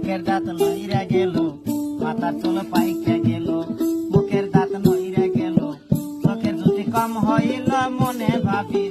মুখের দাঁত নইরা গেল, মাথার চুল পাইকা গেল, মুখের দাঁত নইরা গেল, চোখের জুতি কম হইল, মনে ভাবি